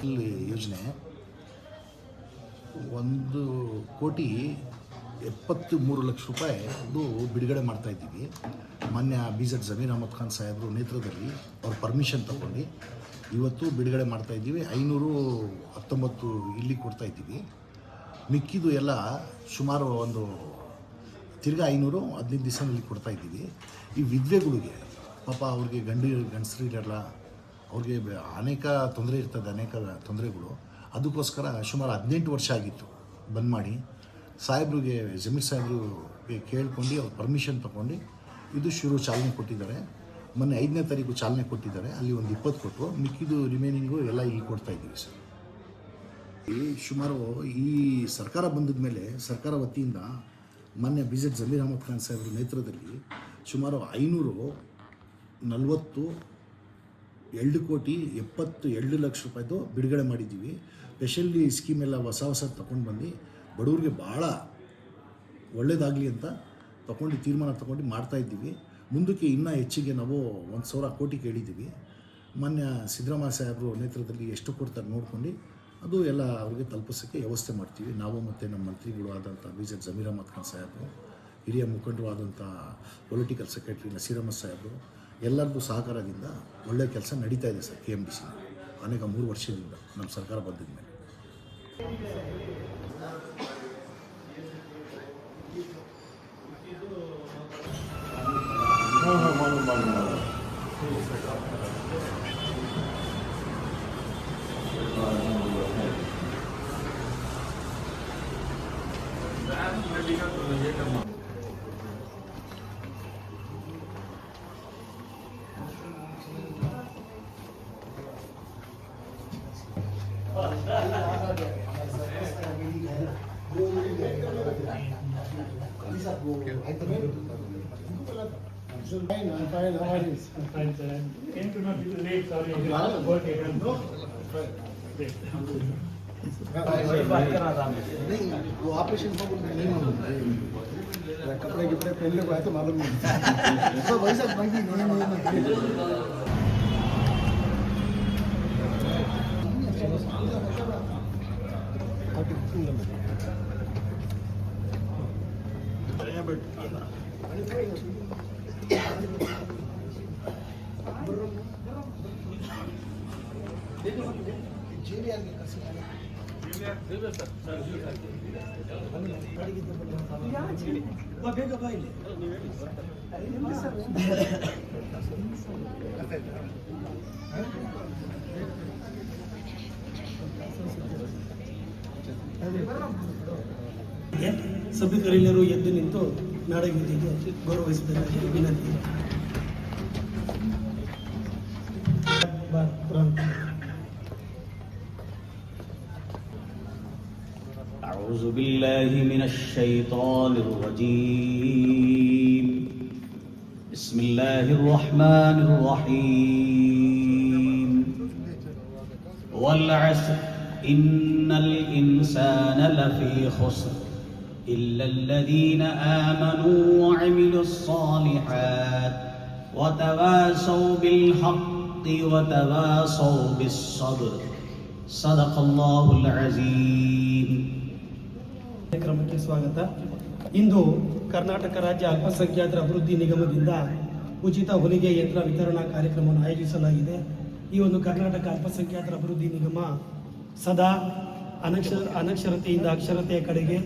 ಇಲ್ಲಿ ಯೋಜನೆ 1,73,00,000 ರೂಪಾಯಿ ಅದು ಬಿಡುಗಡೆ ಮಾಡ್ತಾ ಇದ್ದೀವಿ. ಮಾನ್ಯ BZ ಜಮೀರ್ ಅಹಮದ್ ಖಾನ್ ಸಾಹೇಬರು ನೇತೃತ್ವದಲ್ಲಿ ಅವ್ರ ಪರ್ಮಿಷನ್ ತಗೊಂಡು ಇವತ್ತು ಬಿಡುಗಡೆ ಮಾಡ್ತಾ ಇದ್ದೀವಿ. 519 ಇಲ್ಲಿ ಕೊಡ್ತಾ ಇದ್ದೀವಿ. ಮಿಕ್ಕಿದು ಎಲ್ಲ ಸುಮಾರು ಒಂದು ತಿರ್ಗಾ 515 ದಿವಸದಲ್ಲಿ ಕೊಡ್ತಾ ಇದ್ದೀವಿ. ಈ ವಿಧವೆಗಳಿಗೆ ಪಾಪ ಅವ್ರಿಗೆ ಗಂಡಸರು ಇರಲ್ಲ, ಅವ್ರಿಗೆ ಅನೇಕ ತೊಂದರೆ ಇರ್ತದೆ, ಅನೇಕ ತೊಂದರೆಗಳು. ಅದಕ್ಕೋಸ್ಕರ ಸುಮಾರು 18 ವರ್ಷ ಆಗಿತ್ತು ಬಂದ್ ಮಾಡಿ. ಸಾಹೇಬ್ರಿಗೆ ಜಮೀರ್ ಸಾಹೇಬ್ರಿಗೆ ಕೇಳ್ಕೊಂಡು ಅವ್ರ ಪರ್ಮಿಷನ್ ತೊಗೊಂಡು ಇದು ಚಾಲನೆ ಕೊಟ್ಟಿದ್ದಾರೆ. ಮೊನ್ನೆ 5ನೇ ತಾರೀಕು ಚಾಲನೆ ಕೊಟ್ಟಿದ್ದಾರೆ. ಅಲ್ಲಿ ಒಂದು 20 ಕೊಟ್ಟು ಮಿಕ್ಕಿದು ರಿಮೈನಿಂಗು ಎಲ್ಲ ಈಗ ಕೊಡ್ತಾ ಇದ್ದೀವಿ ಸರ್. ಸುಮಾರು ಈ ಸರ್ಕಾರ ಬಂದಿದ ಮೇಲೆ ಸರ್ಕಾರ ವತಿಯಿಂದ ಮಾನ್ಯ BZ ಜಮೀರ್ ಅಹಮದ್ ಖಾನ್ ಸಾಹೇಬ್ರ ನೇತೃತ್ವದಲ್ಲಿ ಸುಮಾರು 542,72,00,000 ರೂಪಾಯಿದು ಬಿಡುಗಡೆ ಮಾಡಿದ್ದೀವಿ. ಸ್ಪೆಷಲಿ ಸ್ಕೀಮ್ ಎಲ್ಲ ಹೊಸ ತೊಗೊಂಡು ಬಂದು ಬಡವ್ರಿಗೆ ಭಾಳ ಒಳ್ಳೆಯದಾಗಲಿ ಅಂತ ತೀರ್ಮಾನ ತೊಗೊಂಡು ಮಾಡ್ತಾಯಿದ್ದೀವಿ. ಮುಂದಕ್ಕೆ ಇನ್ನೂ ಹೆಚ್ಚಿಗೆ ನಾವು 1,000 ಕೋಟಿ ಕೇಳಿದ್ದೀವಿ. ಮಾನ್ಯ ಸಿದ್ದರಾಮಯ್ಯ ಸಾಹೇಬರು ನೇತೃತ್ವದಲ್ಲಿ ಎಷ್ಟು ಕೊಡ್ತಾರೆ ನೋಡ್ಕೊಂಡು ಅದು ಎಲ್ಲ ಅವ್ರಿಗೆ ತಲುಪಿಸೋಕ್ಕೆ ವ್ಯವಸ್ಥೆ ಮಾಡ್ತೀವಿ. ನಾವು ಮತ್ತು ನಮ್ಮ ಮಂತ್ರಿಗಳು ಆದಂಥ BZ ಜಮೀರ್ ಅಹಮದ್ ಖಾನ್ ಸಾಹೇಬರು, ಹಿರಿಯ ಮುಖಂಡರು ಆದಂಥ ಪೊಲಿಟಿಕಲ್ ಸೆಕ್ರೆಟರಿ ನಸೀರ್ ಅಹಮದ್ ಸಾಹೇಬರು ಎಲ್ಲರದ್ದು ಸಹಕಾರದಿಂದ ಒಳ್ಳೆಯ ಕೆಲಸ ನಡೀತಾ ಇದೆ ಸರ್. KMDC ಅನೇಕ 3 ವರ್ಷದಿಂದ ನಮ್ಮ ಸರ್ಕಾರ ಬಂದಿದ ಮೇಲೆ. I'm fine. How are you? I'm fine, sir. Came to know little late. Sorry. No. Great. वो ऑपरेशन को नहीं मालूम कपड़े पहनने को आए तो मालूम नहीं सब वैसा बाकी नहीं ಸಭೆ ಕರೆಯಲು ಎದ್ದು ನಿಂತು ನಾಡಗೀತೆಗೆ ಗೌರವಿಸಬೇಕಾಗಿ ವಿನಂತಿ. أعوذ بالله من الشيطان الرجيم. بسم الله الرحمن الرحيم. والعصر إن الإنسان لفي خسر إلا الذين آمنوا وعملوا الصالحات وتواصوا بالحق وتواصوا بالصبر. صدق الله العظيم. ಕಾರ್ಯಕ್ರಮಕ್ಕೆ ಸ್ವಾಗತ. ಇಂದು ಕರ್ನಾಟಕ ರಾಜ್ಯ ಅಲ್ಪಸಂಖ್ಯಾತರ ಅಭಿವೃದ್ಧಿ ನಿಗಮದಿಂದ ಉಚಿತ ಹೊಲಿಗೆ ಯಂತ್ರ ವಿತರಣಾ ಕಾರ್ಯಕ್ರಮವನ್ನು ಆಯೋಜಿಸಲಾಗಿದೆ. ಈ ಒಂದು ಕರ್ನಾಟಕ ಅಲ್ಪಸಂಖ್ಯಾತರ ಅಭಿವೃದ್ಧಿ ನಿಗಮ ಸದಾ ಅನಕ್ಷರತೆಯಿಂದ ಅಕ್ಷರತೆಯ ಕಡೆಗೆ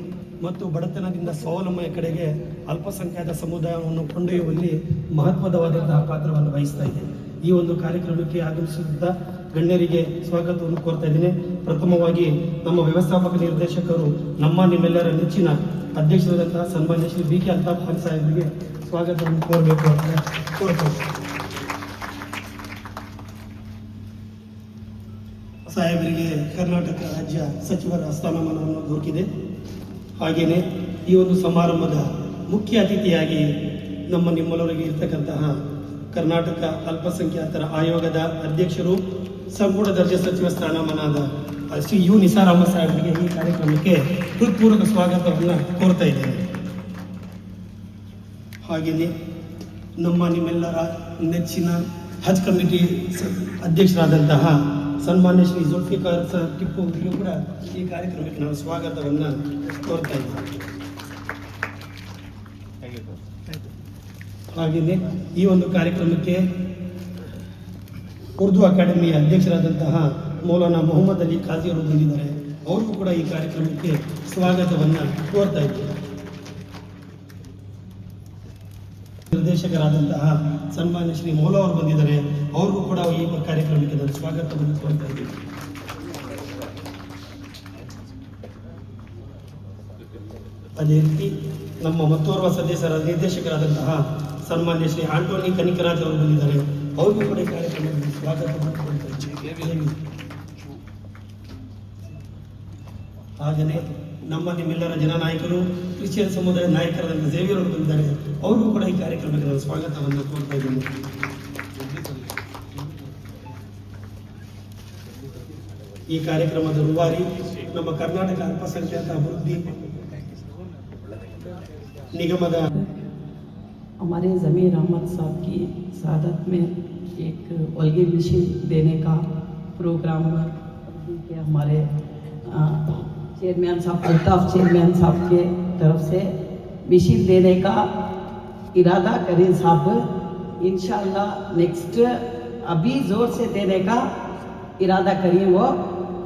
ಮತ್ತು ಬಡತನದಿಂದ ಸ್ವಾವಲಂಬನೆಯ ಕಡೆಗೆ ಅಲ್ಪಸಂಖ್ಯಾತ ಸಮುದಾಯವನ್ನು ಕೊಂಡೊಯ್ಯುವಲ್ಲಿ ಮಹತ್ವದವಾದಂತಹ ಪಾತ್ರವನ್ನು ವಹಿಸ್ತಾ ಇದೆ. ಈ ಒಂದು ಕಾರ್ಯಕ್ರಮಕ್ಕೆ ಆಗಮಿಸಿದ ಗಣ್ಯರಿಗೆ ಸ್ವಾಗತವನ್ನು ಕೋರ್ತಾ ಇದ್ದೇನೆ. ಪ್ರಥಮವಾಗಿ ನಮ್ಮ ವ್ಯವಸ್ಥಾಪಕ ನಿರ್ದೇಶಕರು, ನಿಮ್ಮೆಲ್ಲರ ನೆಚ್ಚಿನ ಅಧ್ಯಕ್ಷರಾದಂತಹ ಸನ್ಮಾನ್ಯ ಶ್ರೀ BK ಅಲ್ತಾಫ್ ಖಾನ್ ಸಾಹೇಬರಿಗೆ ಸ್ವಾಗತವನ್ನು ಕೋರಬೇಕು ಅಂತ ಕೋರ್ತಾರೆ. ಸಾಹೇಬರಿಗೆ ಕರ್ನಾಟಕ ರಾಜ್ಯ ಸಚಿವರ ಸ್ಥಾನಮಾನವನ್ನು ದೊರಕಿದೆ. ಹಾಗೆಯೇ ಈ ಒಂದು ಸಮಾರಂಭದ ಮುಖ್ಯ ಅತಿಥಿಯಾಗಿ ನಿಮ್ಮೊಳಗೆ ಇರ್ತಕ್ಕಂತಹ ಕರ್ನಾಟಕ ಅಲ್ಪಸಂಖ್ಯಾತರ ಆಯೋಗದ ಅಧ್ಯಕ್ಷರು, ಸಂಪುಟ ದರ್ಜೆ ಸಚಿವ ಸ್ಥಾನಮಾನದ ಶ್ರೀ ಯು ನಿಸಾರ್ ಅಹಮದ್ ಸಾಹೇಬರಿಗೆ ಈ ಕಾರ್ಯಕ್ರಮಕ್ಕೆ ಹೃತ್ಪೂರ್ವಕ ಸ್ವಾಗತವನ್ನು ಕೋರ್ತಾ ಇದ್ದೇನೆ. ಹಾಗೆಯೇ ನಿಮ್ಮೆಲ್ಲರ ನೆಚ್ಚಿನ ಹಜ್ ಕಮಿಟಿ ಅಧ್ಯಕ್ಷರಾದಂತಹ ಸನ್ಮಾನ್ಯ ಶ್ರೀ ಜುಲ್ಫಿಕಾರ್ ಸರ್ ಟಿಪ್ಪು ಅವರಿಗೂ ಕೂಡ ಈ ಕಾರ್ಯಕ್ರಮಕ್ಕೆ ನಾನು ಸ್ವಾಗತವನ್ನು ಕೋರ್ತಾ ಇದ್ದೇನೆ. ಹಾಗೆಯೇ ಈ ಒಂದು ಕಾರ್ಯಕ್ರಮಕ್ಕೆ ಉರ್ದು ಅಕಾಡೆಮಿಯ ಅಧ್ಯಕ್ಷರಾದಂತಹ ಮೌಲಾನಾ ಮೊಹಮ್ಮದ್ ಅಲಿ ಖಾಜಿ ಅವರು ಬಂದಿದ್ದಾರೆ. ಅವ್ರಿಗೂ ಕೂಡ ಈ ಕಾರ್ಯಕ್ರಮಕ್ಕೆ ಸ್ವಾಗತವನ್ನು ಕೋರ್ತಾ ಇದ್ದೇನೆ. ನಿರ್ದೇಶಕರಾದಂತಹ ಸನ್ಮಾನ್ಯ ಶ್ರೀ ಮೌಲಾ ಅವರು ಬಂದಿದ್ದಾರೆ. ಅವ್ರಿಗೂ ಕೂಡ ಈ ಕಾರ್ಯಕ್ರಮಕ್ಕೆ ನಾನು ಸ್ವಾಗತವನ್ನು ಕೋರ್ತಾ ಇದ್ದೇನೆ. ಅದೇ ರೀತಿ ನಮ್ಮ ಮತ್ತೋರ್ವ ಸದಸ್ಯರ ನಿರ್ದೇಶಕರಾದಂತಹ ಸನ್ಮಾನ್ಯ ಶ್ರೀ ಆಂಟೋನಿ ಕನಿಕರಾಜ್ ಅವರು ಬಂದಿದ್ದಾರೆ. ಅವ್ರಿಗೂ ಕೂಡ ಈ ಕಾರ್ಯಕ್ರಮಕ್ಕೆ ಸ್ವಾಗತವನ್ನು ಕೋರ್ತಾ ಇದ್ದೇನೆ. ಹಾಗೆಯೇ ನಿಮ್ಮೆಲ್ಲರ ಜನನಾಯಕರು, ಕ್ರಿಶ್ಚಿಯನ್ ಸಮುದಾಯ ನಾಯಕರಾದ ಝೇವಿಯರ್ ಅವರು ಬಂದಿದ್ದಾರೆ. ಅವ್ರಿಗೂ ಕೂಡ ಈ ಕಾರ್ಯಕ್ರಮಕ್ಕೆ ನಾನು ಸ್ವಾಗತವನ್ನು ಕೋರ್ತಾ ಇದ್ದೇನೆ. ಈ ಕಾರ್ಯಕ್ರಮದ ರೂವಾರಿ ನಮ್ಮ ಕರ್ನಾಟಕ ಅಲ್ಪಸಂಖ್ಯಾತ ಅಭಿವೃದ್ಧಿ निगमद हमारे ज़मीर अहमद साहब की शहादत में एक ओल्गी मशीन देने का प्रोग्राम के हमारे चेयरमैन साहब अल्ताफ़ चेयरमैन साहब के तरफ से मशीन देने का इरादा करें साहब. इंशाअल्लाह नेक्स्ट अभी ज़ोर से देने का इरादा करिए वो.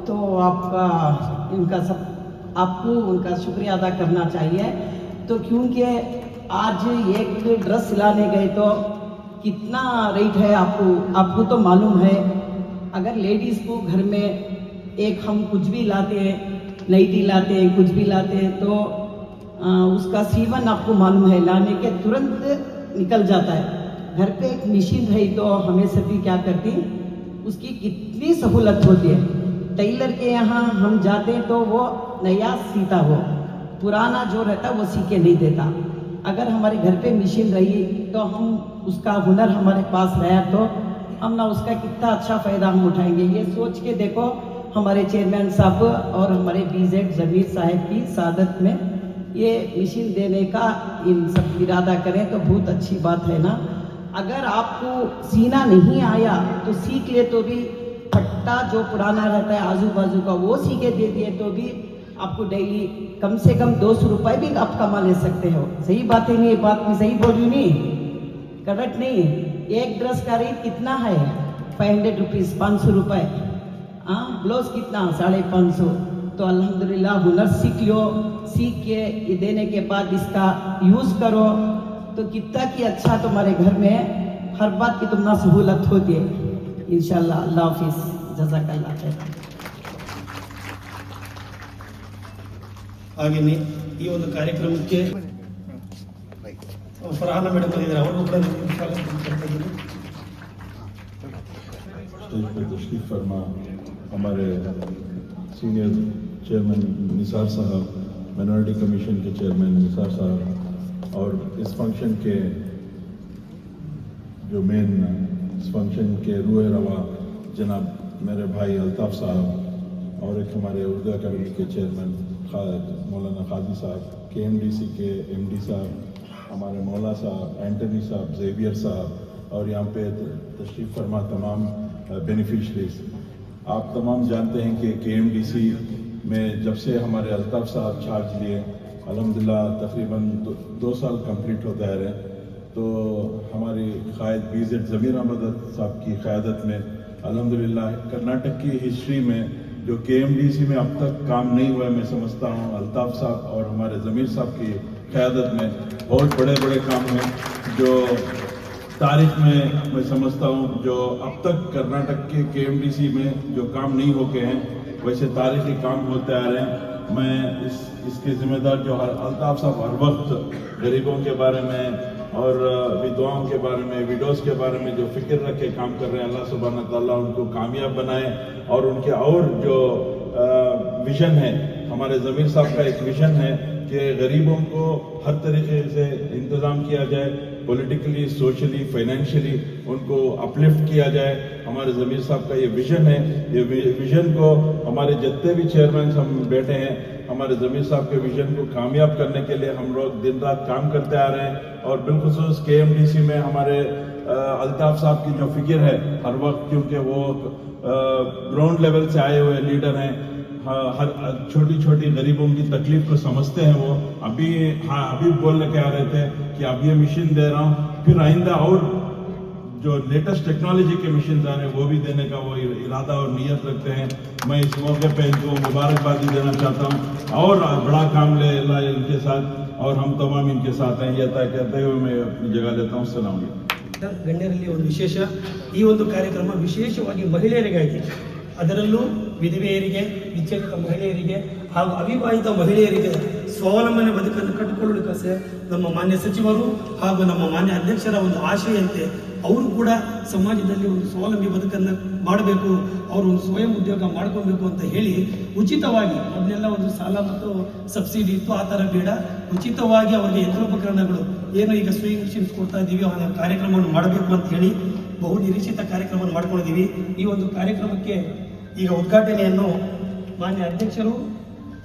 तो आपका इनका सब आपको उनका शुक्रिया अदा करना चाहिए. तो क्योंकि आज एक ड्रेस सिलाने गए तो कितना रेट है आपको तो मालूम है. अगर लेडीज़ को घर में एक हम कुछ भी लाते हैं, नाइटी लाते हैं, कुछ भी लाते हैं तो उसका सीवन आपको मालूम है, लाने के तुरंत निकल जाता है. घर पे एक मशीन रही तो हमें सभी क्या करते हैं, उसकी कितनी सहूलत होती है. टेलर के यहाँ हम जाते हैं तो वो नया सीता हो, पुराना जो रहता वो सी के नहीं देता. अगर हमारे घर पे मशीन रही तो हम उसका हुनर हमारे पास रहा तो हम ना उसका कितना अच्छा फ़ायदा हम उठाएंगे. ये सोच के देखो हमारे चेयरमैन साहब और हमारे बीजेड ज़मीर साहब की शहादत में ये मशीन देने का इन सब इरादा करें तो बहुत अच्छी बात है ना. अगर आपको सीना नहीं आया तो सीख ले तो भी फट्टा जो पुराना रहता है आजू बाजू का वो सी के दे दिए तो भी आपको डेली कम से कम 200 रुपये भी आप कमा ले सकते हो. सही बात है नहीं? ये बात मैं सही बोल रही नहीं? करेक्ट नहीं? एक ड्रेस का रेट कितना है? 500 रुपीज़, 500 रुपये. हाँ, ब्लाउज कितना? 550. तो अल्हम्दुलिल्लाह हुनर सीख लो. सीख के ये देने के बाद इसका यूज़ करो तो कितना कि अच्छा तुम्हारे घर में हर बात की तुमना सहूलत होती है. इंशाल्लाह. अल्लाह हाफिज़. जज़ाकल्लाह खैर. ಹಾಗೆಯೇ ಈ ಒಂದು ಕಾರ್ಯಕ್ರಮಕ್ಕೆ ಫರಹಾನ ಮೇಡಮ್ ಬಂದಿದ್ದಾರೆ. ಅವರು ಕೂಡ ಸ್ವಾಗತ ಮಾಡ್ತಾ ಇದ್ದೀನಿ. स्टेज पर तशरीफ फरमा हमारे सीनियर चेयरमैन निसार साहब, माइनॉरिटी कमीशन के चेयरमैन निसार साहब और इस फंक्शन के जो मेन इस फंक्शन के रूह रवा जनाब मेरे भाई अल्ताफ़ साहब और एक हमारे उर्दू अकादमी के चेयरमैन मौलाना खादी साहब, KMDC के MD साहब, हमारे मौला साहब, एंटनी साहब, ज़ेवियर साहब और यहाँ पे तशरीफ़ फरमा तमाम बेनिफिशरीज. आप तमाम जानते हैं कि KMDC में जब से हमारे अल्ताफ़ साहब चार्ज लिए अल्हम्दुलिल्लाह तकरीबन 2 साल कंप्लीट होता है. तो हमारी कायद BZ ज़मीर अहमद साहब की क़यादत में अल्हम्दुलिल्लाह कर्नाटक की हिस्ट्री में जो KMDC में अब तक काम नहीं हुआ है, मैं समझता हूँ अल्ताफ़ साहब और हमारे ज़मीर साहब की क़यादत में बहुत बड़े बड़े काम हैं जो तारीख में मैं समझता हूँ जो अब तक कर्नाटक के KMDC में जो काम नहीं होके हैं वैसे तारीखी काम होते आ रहे हैं. मैं इसके ज़िम्मेदार जो अल्ताफ़ साहब हर वक्त गरीबों के बारे में और विधवाओं के बारे में, विडोज के बारे में जो फिक्र रख के काम कर रहे हैं, अल्लाह सुब्हान ताला उनको कामयाब बनाए। और उनके और जो विजन है, हमारे ज़मीर साहब का एक विजन है कि गरीबों को हर तरीके से इंतज़ाम किया जाए, पॉलिटिकली, सोशली, फाइनेंशियली उनको अपलिफ्ट किया जाए। हमारे ज़मीर साहब का ये विजन है। ये विजन को हमारे जितने भी चेयरमैन हम बैठे हैं, हमारे ज़मीर साहब के विजन को कामयाब करने के लिए हम लोग दिन रात काम करते आ रहे हैं। और बिलखुसूस KMDC में हमारे अल्ताफ साहब की जो फिक्र है हर वक्त, क्योंकि वो ग्राउंड लेवल से आए हुए लीडर हैं, हर छोटी छोटी गरीबों की तकलीफ को समझते हैं। वो अभी बोलने के आ रहे थे कि अब ये मशीन दे रहा हूँ, फिर आइंदा और जो लेटेस्ट टेक्नोलॉजी के मशीन आ रहे हैं वो भी देने का वो इरादा और नीयत रखते हैं। मैं इस मौके पे इनको मुबारकबादी देना चाहता हूँ और बड़ा काम ले अल्लाह इनके साथ, और हम तमाम इनके साथ हैं। ये तय कहते हुए मैं अपनी जगह लेता हूँ। सलाम। ಗಣ್ಯರಲ್ಲಿ ಒಂದು ವಿಶೇಷ, ಈ ಒಂದು ಕಾರ್ಯಕ್ರಮ ವಿಶೇಷವಾಗಿ ಮಹಿಳೆಯರಿಗಾಗಿ, ಅದರಲ್ಲೂ ವಿಧವೆಯರಿಗೆ, ವಿಚ್ಛೇದಿತ ಮಹಿಳೆಯರಿಗೆ ಹಾಗೂ ಅವಿವಾಹಿತ ಮಹಿಳೆಯರಿಗೆ ಸ್ವಾವಲಂಬನೆ ಬದುಕನ್ನು ಕಟ್ಟಿಕೊಳ್ಳಲಿಕ್ಕೆ ನಮ್ಮ ಮಾನ್ಯ ಸಚಿವರು ಹಾಗೂ ನಮ್ಮ ಮಾನ್ಯ ಅಧ್ಯಕ್ಷರ ಒಂದು ಆಶೆಯಂತೆ ಅವರು ಕೂಡ ಸಮಾಜದಲ್ಲಿ ಒಂದು ಸ್ವಾವಲಂಬಿ ಬದುಕನ್ನು ಮಾಡಬೇಕು, ಅವರು ಒಂದು ಸ್ವಯಂ ಉದ್ಯೋಗ ಮಾಡ್ಕೊಬೇಕು ಅಂತ ಹೇಳಿ ಉಚಿತವಾಗಿ, ಅದನ್ನೆಲ್ಲ ಒಂದು ಸಾಲ ಮತ್ತು ಸಬ್ಸಿಡಿ ಇತ್ತು, ಆ ಥರ ಬೇಡ, ಉಚಿತವಾಗಿ ಅವರಿಗೆ ಯಂತ್ರೋಪಕರಣಗಳು ಏನು ಈಗ ಸ್ವಿಂಗ್ ಮಿಷಿನ್ಸ್ ಕೊಡ್ತಾ ಇದ್ದೀವಿ, ಅವರ ಕಾರ್ಯಕ್ರಮವನ್ನು ಮಾಡಬೇಕು ಅಂತ ಹೇಳಿ ಬಹು ನಿರೀಕ್ಷಿತ ಕಾರ್ಯಕ್ರಮವನ್ನು ಮಾಡ್ಕೊಂಡಿದ್ದೀವಿ. ಈ ಒಂದು ಕಾರ್ಯಕ್ರಮಕ್ಕೆ ಈಗ ಉದ್ಘಾಟನೆಯನ್ನು ಮಾನ್ಯ ಅಧ್ಯಕ್ಷರು,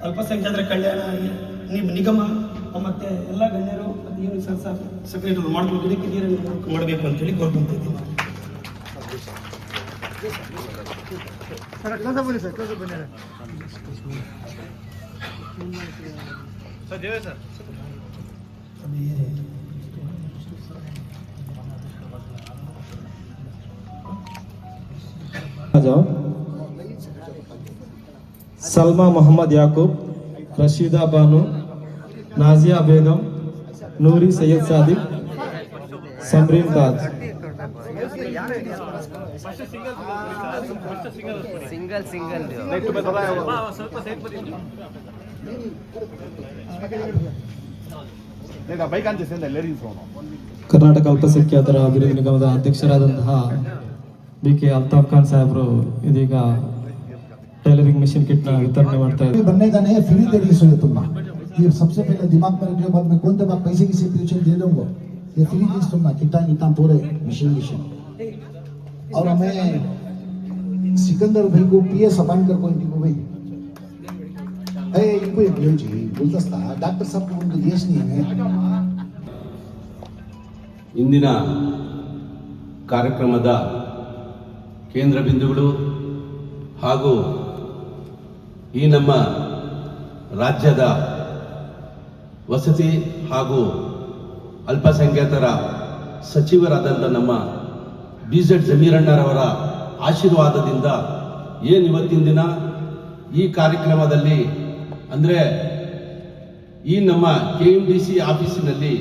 ಅಲ್ಪಸಂಖ್ಯಾತರ ಕಲ್ಯಾಣ ನಿಗಮ ಮತ್ತು ಎಲ್ಲ ಗಣ್ಯರು ಮತ್ತು ಯೂನಿಟ್ ಸೆಕ್ರೆಟರಿ ಮಾಡ್ಕೊಂಡು ಇದಕ್ಕೆ ನೀರನ್ನು ಮಾಡಬೇಕು ಅಂತ ಹೇಳಿ ಕೋರ್ಕೊಳ್ತಾ ಇದ್ದೀವಿ. आ जाओ। सलमा मोहम्मद याकूब, रशीदा बानो, नाजिया बेगम, नूरी सैयद सादिक, समरीन ताज। ಕರ್ನಾಟಕ ಅಲ್ಪಸಂಖ್ಯಾತರ ಅಭಿವೃದ್ಧಿ ನಿಗಮದ ಅಧ್ಯಕ್ಷರಾದಂತಹ BK ಅಲ್ತಾಫ್ ಖಾನ್ ಸಾಹೇಬರು ಇದೀಗ ಟೈಲರಿಂಗ್ मशीन किट वितरण ಮಾಡ್ತಾ ಇದ್ದಾರೆ। बनने का नहीं, फ्री दे दी सुने तुम। ये सबसे पहले दिमाग में रखने के बाद में कौन से बात पैसे किसी पीछे दे दूंगा, ये फ्री दी सुनना, कितना पूरे मशीन। और हमें सिकंदर भाई को PS अपॉइंट कर कोई इनको भाई इनको जी बोलता डॉक्टर साहब को उनको यश नहीं है। ಇಂದಿನ ಕಾರ್ಯಕ್ರಮದ ಕೇಂದ್ರ ಬಿಂದುಗಳು ಹಾಗೂ ಈ ನಮ್ಮ ರಾಜ್ಯದ ವಸತಿ ಹಾಗೂ ಅಲ್ಪಸಂಖ್ಯಾತರ ಸಚಿವರಾದಂಥ ನಮ್ಮ BZ ಜಮೀರಣ್ಣರವರ ಆಶೀರ್ವಾದದಿಂದ ಏನು ಇವತ್ತಿನ ದಿನ ಈ ಕಾರ್ಯಕ್ರಮದಲ್ಲಿ ಅಂದರೆ ಈ ನಮ್ಮ KMDC ಆಫೀಸಿನಲ್ಲಿ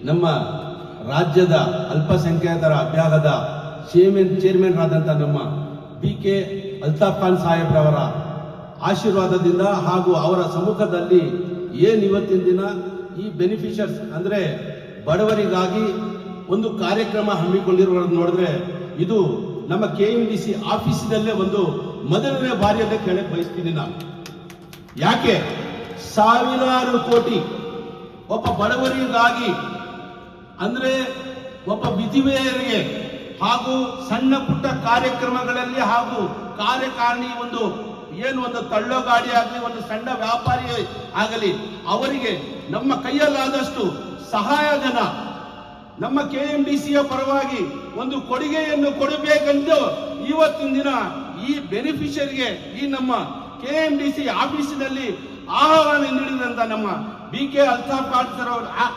ನಮ್ಮ ರಾಜ್ಯದ ಅಲ್ಪಸಂಖ್ಯಾತರ ವಿಭಾಗದ ಚೇರ್ಮನ್ ಆದಂಥ ನಮ್ಮ BK ಅಲ್ತಾಫ್ ಖಾನ್ ಸಾಹೇಬ್ರವರ ಆಶೀರ್ವಾದದಿಂದ ಹಾಗೂ ಅವರ ಸಮ್ಮುಖದಲ್ಲಿ ಏನು ಇವತ್ತಿನ ದಿನ ಈ ಬೆನಿಫಿಷರ್ಸ್ ಅಂದರೆ ಬಡವರಿಗಾಗಿ ಒಂದು ಕಾರ್ಯಕ್ರಮ ಹಮ್ಮಿಕೊಂಡಿರುವುದನ್ನು ನೋಡಿದ್ರೆ ಇದು ನಮ್ಮ KMDC ಆಫೀಸಿನಲ್ಲೇ ಒಂದು ಮೊದಲನೇ ಬಾರಿಯಲ್ಲೇ ಕೇಳಕ್ಕೆ ಬಯಸ್ತೀನಿ ನಾನು. ಯಾಕೆ ಸಾವಿರಾರು ಕೋಟಿ ಒಬ್ಬ ಬಡವರಿಗಾಗಿ ಅಂದ್ರೆ ಒಬ್ಬ ವಿಧವೆಯರಿಗೆ ಹಾಗೂ ಸಣ್ಣ ಪುಟ್ಟ ಕಾರ್ಯಕ್ರಮಗಳಲ್ಲಿ ಹಾಗೂ ಕಾರ್ಯಕಾರಿಣಿ ಒಂದು ತಳ್ಳೋ ಗಾಡಿ ಆಗಲಿ, ಒಂದು ಸಣ್ಣ ವ್ಯಾಪಾರಿ ಆಗಲಿ, ಅವರಿಗೆ ನಮ್ಮ ಕೈಯಲ್ಲಾದಷ್ಟು ಸಹಾಯಧನ ನಮ್ಮ KMDCಯ ಪರವಾಗಿ ಒಂದು ಕೊಡುಗೆಯನ್ನು ಕೊಡಬೇಕೆಂದು ಇವತ್ತಿನ ದಿನ ಈ ಬೆನಿಫಿಷರಿಗೆ ಈ ನಮ್ಮ KMDC ಆಫೀಸಿನಲ್ಲಿ ಆಹ್ವಾನ ನೀಡಿದಂತ ನಮ್ಮ BK ಅಲ್ತಾಫ್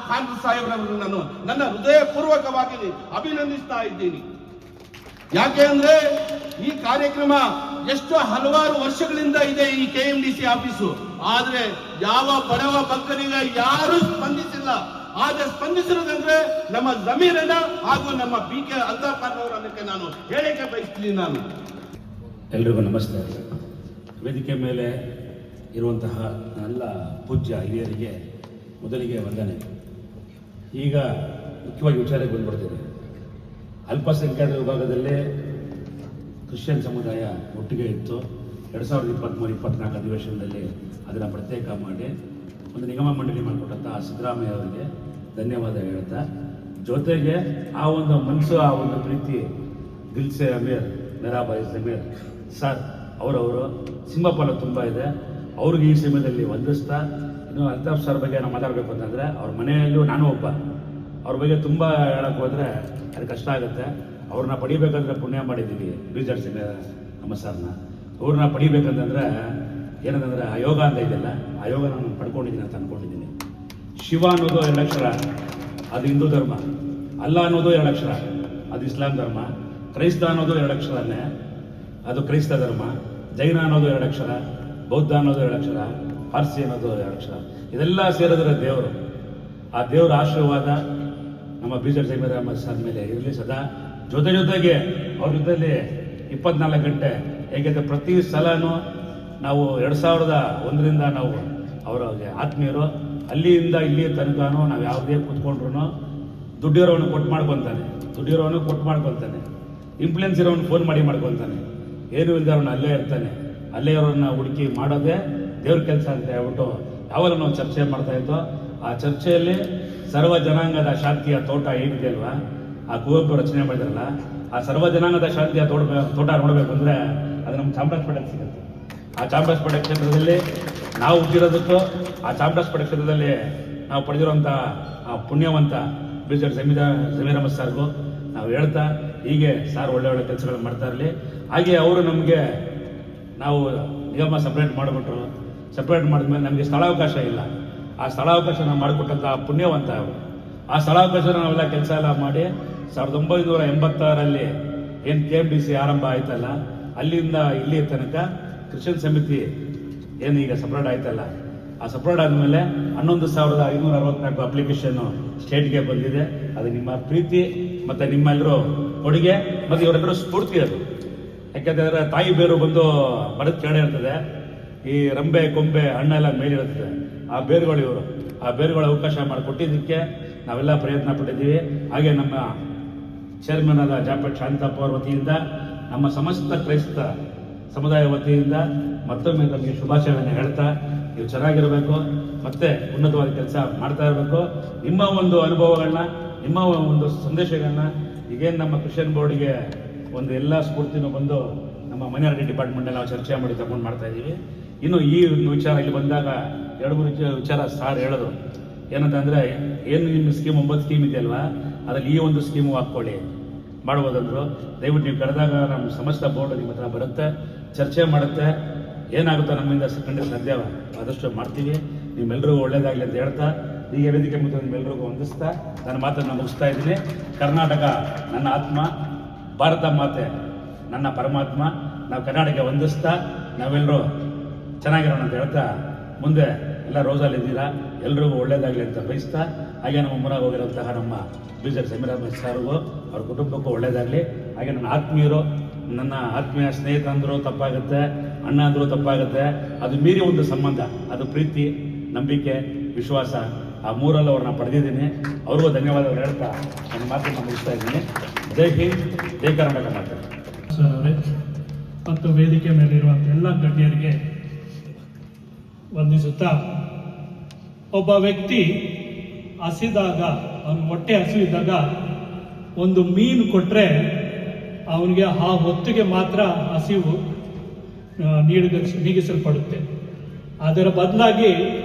ಖಾನ್ ಸಾಹೇಬ್ರವರನ್ನು ನಾನು ನನ್ನ ಹೃದಯಪೂರ್ವಕವಾಗಿ ಅಭಿನಂದಿಸ್ತಾ ಇದ್ದೀನಿ. ಯಾಕೆ ಅಂದ್ರೆ ಈ ಕಾರ್ಯಕ್ರಮ ಎಷ್ಟು ಹಲವಾರು ವರ್ಷಗಳಿಂದ ಇದೆ ಈ KMDC ಆಫೀಸು, ಆದ್ರೆ ಯಾವ ಬಡವ ಭಕ್ತರಿಗೆ ಯಾರು ಸ್ಪಂದಿಸಿಲ್ಲ. ಆದ್ರೆ ಸ್ಪಂದಿಸಿರೋದಂದ್ರೆ ನಮ್ಮ ಜಮೀರಣ್ಣ ಹಾಗೂ ನಮ್ಮ BK ಅಲ್ತಾಫ್ ಖಾನ್ ಅವರನ್ನಕ್ಕೆ ನಾನು ಹೇಳಿಕೆ ಬಯಸ್ತೀನಿ. ನಾನು ಎಲ್ರಿಗೂ ನಮಸ್ತೆ. ವೇದಿಕೆ ಮೇಲೆ ಇರುವಂತಹ ಎಲ್ಲ ಪೂಜ್ಯ ಹಿರಿಯರಿಗೆ ಮೊದಲಿಗೆ ವಂದನೆ. ಈಗ ಮುಖ್ಯವಾಗಿ ವಿಚಾರಕ್ಕೆ ಬಂದ್ಬಿಡ್ತೀನಿ. ಅಲ್ಪಸಂಖ್ಯಾತರ ವಿಭಾಗದಲ್ಲೇ ಕ್ರಿಶ್ಚಿಯನ್ ಸಮುದಾಯ ಒಟ್ಟಿಗೆ ಇತ್ತು. 2023-24 ಅಧಿವೇಶನದಲ್ಲಿ ಅದನ್ನು ಪ್ರತ್ಯೇಕ ಮಾಡಿ ಒಂದು ನಿಗಮ ಮಂಡಳಿ ಮಾಡಿಕೊಟ್ಟಂಥ ಸಿದ್ದರಾಮಯ್ಯ ಅವರಿಗೆ ಧನ್ಯವಾದ ಹೇಳ್ತಾ, ಜೊತೆಗೆ ಆ ಒಂದು ಮನಸ್ಸು, ಆ ಒಂದು ಪ್ರೀತಿ ದಿಲ್ ಸೆ ಅಮೀರ್ ಮೇರಾ ಭಾಯ್ ಜಮೀರ್ ಸರ್ ಅವರವರು ಸಿಂಹಫಲ ತುಂಬ ಇದೆ. ಅವ್ರಿಗೆ ಈ ಸಮಯದಲ್ಲಿ ವಂದಿಸ್ತಾ, ಇನ್ನು ಅಲ್ತಾಫ್ ಸರ್ ಬಗ್ಗೆ ನಾವು ಮಾತಾಡಬೇಕು ಅಂತಂದರೆ ಅವ್ರ ಮನೆಯಲ್ಲೂ ನಾನು ಒಬ್ಬ, ಅವ್ರ ಬಗ್ಗೆ ತುಂಬ ಹೇಳಕ್ಕೆ ಹೋದರೆ ಅದು ಕಷ್ಟ ಆಗುತ್ತೆ. ಅವ್ರನ್ನ ಪಡಿಬೇಕಂದ್ರೆ ಪುಣ್ಯ ಮಾಡಿದ್ದೀವಿ ಬೀಜರ್ಸ್ ನಮ್ಮ ಸರ್ನ. ಅವ್ರನ್ನ ಪಡಿಬೇಕಂತಂದರೆ ಏನಂತಂದರೆ ಆ ಯೋಗ ಅಂತ ಇದೆಯಲ್ಲ, ಆ ಯೋಗ ನಾನು ಪಡ್ಕೊಂಡಿದ್ದೀನಿ ಅಂತ ಅಂದ್ಕೊಂಡಿದ್ದೀನಿ. ಶಿವ ಅನ್ನೋದು 2 ಅಕ್ಷರ, ಅದು ಹಿಂದೂ ಧರ್ಮ. ಅಲ್ಲ ಅನ್ನೋದು 2 ಅಕ್ಷರ, ಅದು ಇಸ್ಲಾಂ ಧರ್ಮ. ಕ್ರೈಸ್ತ ಅನ್ನೋದು 2 ಅಕ್ಷರನೇ, ಅದು ಕ್ರೈಸ್ತ ಧರ್ಮ. ಜೈನ ಅನ್ನೋದು 2 ಅಕ್ಷರ, ಬೌದ್ಧ ಅನ್ನೋದು 2 ಅಕ್ಷರ, ಪಾರ್ಸಿ ಅನ್ನೋದು 2 ಅಕ್ಷರ. ಇದೆಲ್ಲ ಸೇರಿದ್ರೆ ದೇವರು. ಆ ದೇವರ ಆಶೀರ್ವಾದ ನಮ್ಮ ಬೀಜರ್ ಜಮೀರ್ ಅಹಮದ್ ಸರ್ ಮೇಲೆ ಇರಲಿ ಸದಾ. ಜೊತೆಗೆ ಅವ್ರ ಜೊತೆಯಲ್ಲಿ 24 ಗಂಟೆ, ಹೇಗೆಂದರೆ ಪ್ರತಿ ಸಲನೂ ನಾವು 2001ರಿಂದ ನಾವು ಅವರ ಆತ್ಮೀಯರು. ಅಲ್ಲಿಂದ ಇಲ್ಲಿ ತನಕನೂ ನಾವು ಯಾವುದೇ ಕೂತ್ಕೊಂಡ್ರು ದುಡ್ಡಿರೋನು ಕೊಟ್ಟು ಮಾಡ್ಕೊತಾನೆ, ಇನ್ಫ್ಲುಯೆನ್ಸ್ ಇರೋನು ಫೋನ್ ಮಾಡಿ ಮಾಡ್ಕೊತಾನೆ, ಏನು ಇಲ್ಲದೆ ಅವನು ಅಲ್ಲೇ ಇರ್ತಾನೆ. ಅಲ್ಲೇ ಇರೋರನ್ನ ಹುಡುಕಿ ಮಾಡೋದೇ ದೇವ್ರ ಕೆಲಸ ಅಂತ ಹೇಳ್ಬಿಟ್ಟು ಯಾವಾಗ ನಾವು ಚರ್ಚೆ ಮಾಡ್ತಾ ಇದ್ದೋ, ಆ ಚರ್ಚೆಯಲ್ಲಿ ಸರ್ವ ಜನಾಂಗದ ಶಾಂತಿಯ ತೋಟ ಏನಿದೆ ಅಲ್ವಾ, ಆ ಕುವೆಂಪು ರಚನೆ ಮಾಡಿದ್ರಲ್ಲ, ಆ ಸರ್ವ ಜನಾಂಗದ ಶಾಂತಿಯ ತೋಟ ನೋಡಬೇಕು ಅಂದರೆ ಅದು ನಮ್ಮ ಚಾಮರಾಜಪೇಟೆಗೆ ಸಿಗುತ್ತೆ. ಆ ಚಾಮರಾಜಪೇಟೆ ಕ್ಷೇತ್ರದಲ್ಲಿ ನಾವು ಹುಟ್ಟಿರೋದಕ್ಕೂ, ಆ ಚಾಮರಾಜಪೇಟೆ ಕ್ಷೇತ್ರದಲ್ಲಿ ನಾವು ಪಡೆದಿರುವಂಥ ಆ ಪುಣ್ಯವಂತ ಬೀಜರ್ ಜಮೀರ್ ಅಹಮದ್ ಸರ್ಗೂ ನಾವು ಹೇಳ್ತಾ, ಹೀಗೆ ಸಾರ್ ಒಳ್ಳೆ ಕೆಲಸಗಳನ್ನು ಮಾಡ್ತಾ ಇರಲಿ. ಹಾಗೆ ಅವರು ನಮಗೆ, ನಾವು ನಿಗಮ ಸಪ್ರೇಟ್ ಮಾಡಿಬಿಟ್ರು. ಸಪ್ರೇಟ್ ಮಾಡಿದ್ಮೇಲೆ ನಮಗೆ ಸ್ಥಳಾವಕಾಶ ಇಲ್ಲ. ಆ ಸ್ಥಳಾವಕಾಶ ನಾವು ಮಾಡಿಕೊಟ್ಟಂಥ ಪುಣ್ಯವಂತ ಅವರು. ಆ ಸ್ಥಳಾವಕಾಶ ನಾವೆಲ್ಲ ಕೆಲಸ ಎಲ್ಲ ಮಾಡಿ 1986ರಲ್ಲಿ ಏನು KMDC ಆರಂಭ ಆಯ್ತಲ್ಲ, ಅಲ್ಲಿಂದ ಇಲ್ಲಿ ತನಕ ಕ್ರಿಶ್ಚಿಯನ್ ಸಮಿತಿ ಏನು ಈಗ ಸಪ್ರೇಟ್ ಆಯ್ತಲ್ಲ, ಆ ಸಪ್ರೇಟ್ ಆದಮೇಲೆ 11,564 ಅಪ್ಲಿಕೇಶನ್ನು ಸ್ಟೇಟ್ಗೆ ಬಂದಿದೆ. ಅದು ನಿಮ್ಮ ಪ್ರೀತಿ ಮತ್ತು ನಿಮ್ಮೆಲ್ಲರೂ ಕೊಡುಗೆ ಮತ್ತು ಇವರೆಲ್ಲರೂ ಸ್ಫೂರ್ತಿ. ಅದು ಯಾಕೆಂದರೆ ತಾಯಿ ಬೇರು ಬಂದು ಮರದ ಕೆಳಗೆ ಇರ್ತದೆ, ಈ ರಂಬೆ ಕೊಂಬೆ ಹಣ್ಣೆಲ್ಲ ಮೇಲಿರುತ್ತದೆ. ಆ ಬೇರುಗಳು ಇವರು. ಆ ಬೇರುಗಳ ಅವಕಾಶ ಮಾಡಿಕೊಟ್ಟಿದ್ದಕ್ಕೆ ನಾವೆಲ್ಲ ಪ್ರಯತ್ನ ಪಟ್ಟಿದ್ದೀವಿ. ಹಾಗೆ ನಮ್ಮ ಚೇರ್ಮನ್ ಆದ ಜಾಪಟ್ ಶಾಂತಪ್ಪ ಅವರ ವತಿಯಿಂದ, ನಮ್ಮ ಸಮಸ್ತ ಕ್ರೈಸ್ತ ಸಮುದಾಯ ವತಿಯಿಂದ ಮತ್ತೊಮ್ಮೆ ನಮಗೆ ಶುಭಾಶಯವನ್ನು ಹೇಳ್ತಾ, ನೀವು ಚೆನ್ನಾಗಿರಬೇಕು, ಮತ್ತೆ ಉನ್ನತವಾದ ಕೆಲಸ ಮಾಡ್ತಾ ಇರಬೇಕು. ನಿಮ್ಮ ಒಂದು ಅನುಭವಗಳನ್ನ, ನಿಮ್ಮ ಒಂದು ಸಂದೇಶಗಳನ್ನ, ಈಗೇನು ನಮ್ಮ ಕ್ರಿಶ್ಚಿಯನ್ ಬೋರ್ಡ್ಗೆ ಒಂದು ಎಲ್ಲ ಸ್ಫೂರ್ತಿನೂ ಬಂದು ನಮ್ಮ ಮೈನಾರಿಟಿ ಡಿಪಾರ್ಟ್ಮೆಂಟಲ್ಲಿ ನಾವು ಚರ್ಚೆ ಮಾಡಿ ತಗೊಂಡು ಮಾಡ್ತಾ ಇದ್ದೀವಿ. ಇನ್ನು ಈ ಒಂದು ವಿಚಾರ ಇಲ್ಲಿ ಬಂದಾಗ 2-3 ವಿಚಾರ ಸಾರ್ ಹೇಳೋದು ಏನಂತಂದರೆ, ಏನು ನಿಮ್ಮ ಸ್ಕೀಮ್ 9 ಸ್ಕೀಮ್ ಇದೆಯಲ್ವಾ, ಅದರಲ್ಲಿ ಈ ಒಂದು ಸ್ಕೀಮು ಹಾಕ್ಕೊಳ್ಳಿ ಮಾಡ್ಬೋದಂದ್ರು. ದಯವಿಟ್ಟು ನೀವು ಕರೆದಾಗ ನಮ್ಮ ಸಮಸ್ತ ಬೋರ್ಡ್ ನಿಮ್ಮ ಹತ್ರ ಬರುತ್ತೆ, ಚರ್ಚೆ ಮಾಡುತ್ತೆ. ಏನಾಗುತ್ತೋ ನಮ್ಮಿಂದ ಖಂಡಿತ ಸಾಧ್ಯ ಆದಷ್ಟು ಮಾಡ್ತೀವಿ. ನಿಮ್ಮೆಲ್ಲರಿಗೂ ಒಳ್ಳೇದಾಗಲಿ ಅಂತ ಹೇಳ್ತಾ, ಈಗ ವೇದಿಕೆ ಮುಂದೆ ನಿಮ್ಮೆಲ್ಲರಿಗೂ ವಂದಿಸ್ತಾ ನನ್ನ ಮಾತನ್ನು ಮುಗಿಸ್ತಾ ಇದ್ದೀನಿ. ಕರ್ನಾಟಕ ನನ್ನ ಆತ್ಮ, ಭಾರತ ಮಾತೆ ನನ್ನ ಪರಮಾತ್ಮ. ನಾವು ಕರ್ನಾಟಕ ವಂದಿಸ್ತಾ ನಾವೆಲ್ಲರೂ ಚೆನ್ನಾಗಿರೋಣ ಅಂತ ಹೇಳ್ತಾ, ಮುಂದೆ ಎಲ್ಲ ರೋಸಲ್ಲಿದ್ದೀರಾ, ಎಲ್ರಿಗೂ ಒಳ್ಳೇದಾಗಲಿ ಅಂತ ಬಯಸ್ತಾ, ಹಾಗೆ ನಮ್ಮ ಮುರಾಗ ಹೋಗಿರೋಂತಹ ನಮ್ಮ ಬೀಜರ್ ಜಮೀರ್ ಅಹಮದ್ ಸರ್ಗೂ ಅವ್ರ ಕುಟುಂಬಕ್ಕೂ ಒಳ್ಳೇದಾಗಲಿ. ಹಾಗೆ ನನ್ನ ಆತ್ಮೀಯರು, ನನ್ನ ಆತ್ಮೀಯ ಸ್ನೇಹಿತ ಅಂದರೂ ತಪ್ಪಾಗುತ್ತೆ, ಅಣ್ಣ ಅಂದರೂ ತಪ್ಪಾಗುತ್ತೆ. ಅದು ಮೀರಿ ಒಂದು ಸಂಬಂಧ, ಅದು ಪ್ರೀತಿ, ನಂಬಿಕೆ, ವಿಶ್ವಾಸ, ಆ ಮೂರಲ್ಲೂ ಅವ್ರನ್ನ ಪಡೆದಿದ್ದೀನಿ. ಅವ್ರಿಗೂ ಧನ್ಯವಾದಗಳು ಹೇಳ್ತಾ ನನ್ನ ಮಾತನ್ನು ಮುಗಿಸ್ತಾ ಇದ್ದೀನಿ. ಜೈ ಹಿಂದ್, ಜೈ ಕರ್ನಾಟಕ ಮಾತೆ. ಮತ್ತು ವೇದಿಕೆ ಮೇಲಿರುವಂಥ ಎಲ್ಲ ಗಣ್ಯರಿಗೆ ವಂದಿಸುತ್ತಾ, ಒಬ್ಬ ವ್ಯಕ್ತಿ ಹಸಿದಾಗ, ಅವನ ಹೊಟ್ಟೆ ಹಸಿವಿದ್ದಾಗ ಒಂದು ಮೀನು ಕೊಟ್ಟರೆ ಅವನಿಗೆ ಆ ಹೊತ್ತಿಗೆ ಮಾತ್ರ ಹಸಿವು ನೀಗಿಸಲ್ಪಡುತ್ತೆ. ಅದರ ಬದಲಾಗಿ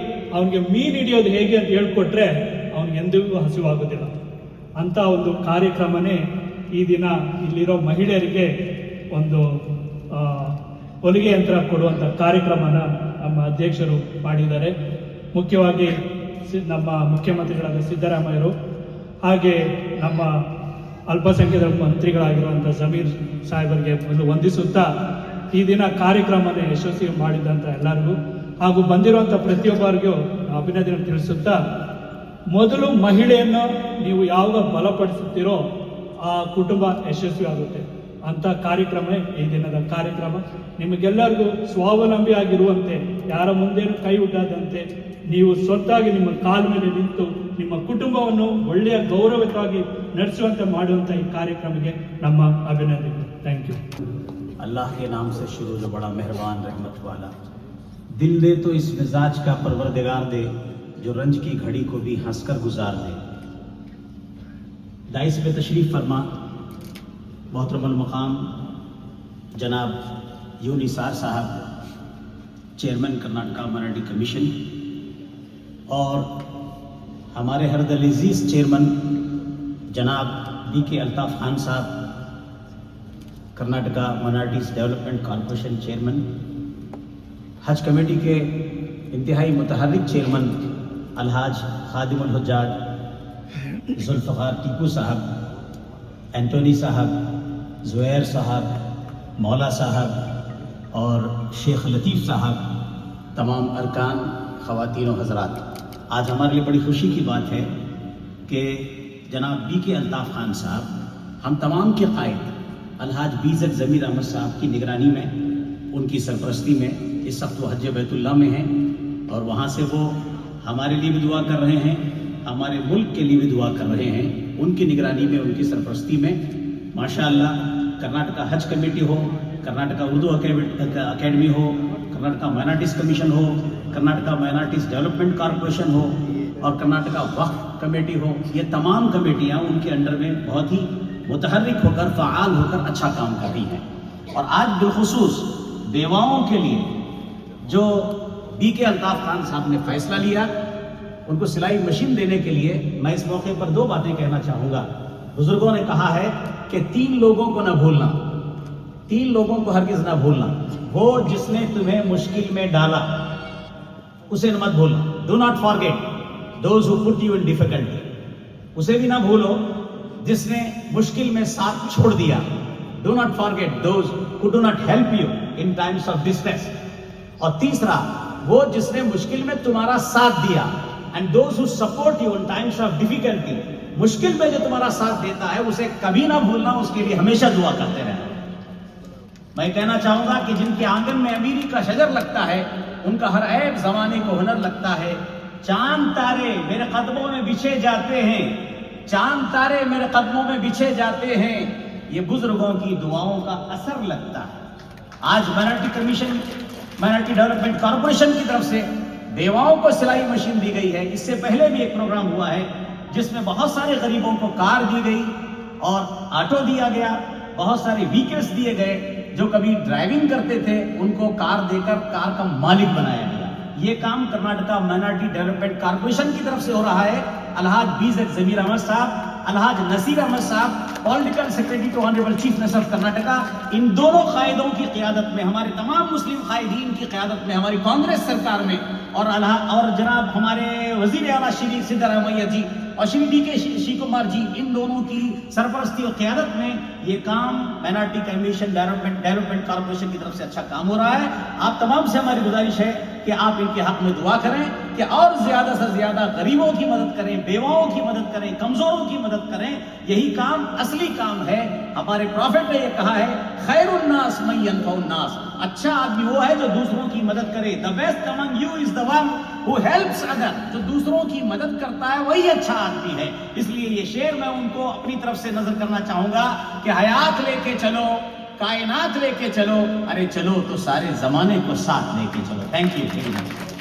ಅವನಿಗೆ ಮೀನು ಹಿಡಿಯೋದು ಹೇಗೆ ಅಂತ ಹೇಳ್ಕೊಟ್ರೆ ಅವನಿಗೆ ಎಂದಿಗೂ ಹಸಿವಾಗೋದಿಲ್ಲ. ಅಂಥ ಒಂದು ಕಾರ್ಯಕ್ರಮನೇ ಈ ದಿನ ಇಲ್ಲಿರೋ ಮಹಿಳೆಯರಿಗೆ ಒಂದು ಹೊಲಿಗೆ ಯಂತ್ರ ಕೊಡುವಂಥ ಕಾರ್ಯಕ್ರಮನ ನಮ್ಮ ಅಧ್ಯಕ್ಷರು ಮಾಡಿದ್ದಾರೆ. ಮುಖ್ಯವಾಗಿ ನಮ್ಮ ಮುಖ್ಯಮಂತ್ರಿಗಳಾದ ಸಿದ್ದರಾಮಯ್ಯರು, ಹಾಗೆ ನಮ್ಮ ಅಲ್ಪಸಂಖ್ಯಾತರ ಮಂತ್ರಿಗಳಾಗಿರುವಂಥ ಜಮೀರ್ ಸಾಹೇಬರಿಗೆ ಒಂದು ವಂದಿಸುತ್ತಾ, ಈ ದಿನ ಕಾರ್ಯಕ್ರಮನ ಯಶಸ್ವಿ ಮಾಡಿದಂಥ ಎಲ್ಲರಿಗೂ ಹಾಗೂ ಬಂದಿರುವಂಥ ಪ್ರತಿಯೊಬ್ಬರಿಗೂ ಅಭಿನಂದನೆ ತಿಳಿಸುತ್ತಾ, ಮೊದಲು ಮಹಿಳೆಯನ್ನು ನೀವು ಯಾವಾಗ ಬಲಪಡಿಸುತ್ತೀರೋ ಆ ಕುಟುಂಬ ಯಶಸ್ವಿ ಆಗುತ್ತೆ. ಅಂಥ ಕಾರ್ಯಕ್ರಮವೇ ಈ ದಿನದ ಕಾರ್ಯಕ್ರಮ. ನಿಮಗೆಲ್ಲರಿಗೂ ಸ್ವಾವಲಂಬಿಯಾಗಿರುವಂತೆ, ಯಾರ ಮುಂದೇನು ಕೈ ಉಡ್ಡಾದಂತೆ, ನೀವು ಸ್ವತ್ತಾಗಿ ನಿಮ್ಮ ಕಾಲ ಮೇಲೆ ನಿಂತು ನಿಮ್ಮ ಕುಟುಂಬ ಕುಟುಂಬವನ್ನು ಒಳ್ಳೆಯ ಗೌರವಯುತವಾಗಿ ನಡೆಸುವಂತೆ ಮಾಡುವಂಥ ಈ ಕಾರ್ಯಕ್ರಮಕ್ಕೆ ನಮ್ಮ ಅಭಿನಂದನೆಗಳು. Thank you. अल्लाह के नाम से शुरू जो बड़ा मेहरबान रहमत वाला, दिल दे तो इस मिजाज का परवरदिगार दे, जो रंज की घड़ी को भी हंसकर गुजार दे। दाइस पे तशरीफ फरमा मोहतरम मकाम जनाब यू निसार साहब, चेयरमैन कर्नाटका माइनॉरिटी कमीशन, और हमारे हर दिल अजीज चेयरमैन जनाब BK अल्ताफ खान साहब, Karnataka minorities development corporation chairman, हज कमेटी के इंतहाई मुतहर्रिक चेयरमैन अलहाज खादिमुल हुज्जाज जुल्फ़कार टीपू साहब, एंटोनी साहब, ज़ुहैर साहब, मौला साहब और शेख लतीफ़ साहब, तमाम अरकान, ख़वातीन व हज़रात, आज हमारे लिए बड़ी खुशी की बात है कि जनाब BK अल्ताफ़ खान साहब, हम तमाम के कायद अलहाज BZ ज़मीर अहमद साहब की निगरानी में, उनकी सरपरस्ती में इस वक्त वो हज बैतुल्लाह में हैं, और वहाँ से वो हमारे लिए भी दुआ कर रहे हैं, हमारे मुल्क के लिए भी दुआ कर रहे हैं। उनकी निगरानी में, उनकी सरपरस्ती में माशाअल्लाह कर्नाटका हज कमेटी हो, कर्नाटका उर्दू अकेडमी हो, कर्नाटका माइनॉरिटीज़ कमीशन हो, कर्नाटका माइनॉरिटीज़ डेवलपमेंट कॉरपोरेशन हो और कर्नाटका वक्फ कमेटी हो, ये तमाम कमेटियाँ उनके अंडर में बहुत ही मुतहर्रिक होकर, फ़आल होकर अच्छा काम कर रही हैं। और आज बिलखुसूस बेवाओं के लिए जो BK अल्ताफ़ खान साहब ने फैसला लिया, उनको सिलाई मशीन देने के लिए मैं इस मौके पर 2 बातें कहना चाहूँगा। बुजुर्गों ने कहा है कि 3 लोगों को न भूलना, 3 लोगों को हरगिज़ न भूलना। वो जिसने तुम्हें मुश्किल में डाला उसे मत भूलना, do not forget those who put you in difficulty. उसे भी ना भूलो जिसने मुश्किल में साथ छोड़ दिया, do not forget those who do not help you in times of distress. और तीसरा, वो जिसने मुश्किल में तुम्हारा साथ दिया, and those who support you in times of difficulty. मुश्किल में जो तुम्हारा साथ देता है उसे कभी ना भूलना, उसके लिए हमेशा दुआ करते रहना। मैं कहना चाहूंगा कि जिनके आंगन में अमीरी का शजर लगता है, उनका हर ऐब जमाने को हुनर लगता है। चांद तारे मेरे कदमों में बिछे जाते हैं, चांद तारे मेरे कदमों में बिछे जाते हैं, ये बुजुर्गों की दुआओं का असर लगता है। आज minority commission, minority development corporation की तरफ से बेवाओं को सिलाई मशीन दी गई है। इससे पहले भी एक प्रोग्राम हुआ है जिसमें बहुत सारे गरीबों को कार दी गई और ऑटो दिया गया, बहुत सारे व्हीकल्स दिए गए। जो कभी ड्राइविंग करते थे उनको कार देकर कार का मालिक बनाया गया। ये काम कर्नाटका माइनॉरिटी डेवलपमेंट कॉरपोरेशन की तरफ से हो रहा है। अलहाज BZ ज़मीर अहमद साहब, Alhaj Naseer Ahmed sahab, political secretary to honourable chief minister of Karnataka, इन दोनों कायदों की क़यादत में, हमारे तमाम मुस्लिम कायदीन की क़यादत में, हमारी कांग्रेस सरकार में, और जनाब हमारे वज़ीर आला श्री सिद्धरामैया जी और श्री DK श्री कुमार जी, इन दोनों की सरपरस्ती और क़यादत में ये काम माइनॉरिटी कमीशन डेवलपमेंट कॉरपोरेशन की तरफ से अच्छा काम हो रहा है। आप तमाम से हमारी गुजारिश है कि आप इनके हक में दुआ करें कि और ज़्यादा से ज़्यादा गरीबों की मदद करें, बेवाओं की मदद करें, कमज़ोरों की मदद करें। यही काम असली काम है। हमारे प्रॉफिट ने ये कहा है, खैरुन्नास मन यनफउन्नास, अच्छा आदमी वो है जो दूसरों की मदद करे। The best among you is the one who helps other, जो दूसरों की मदद करता है वही अच्छा आदमी है। इसलिए ये शेर मैं उनको अपनी तरफ से नजर करना चाहूंगा कि हयात लेके चलो, कायनात लेके चलो, अरे चलो तो सारे जमाने को साथ लेके चलो। Thank you.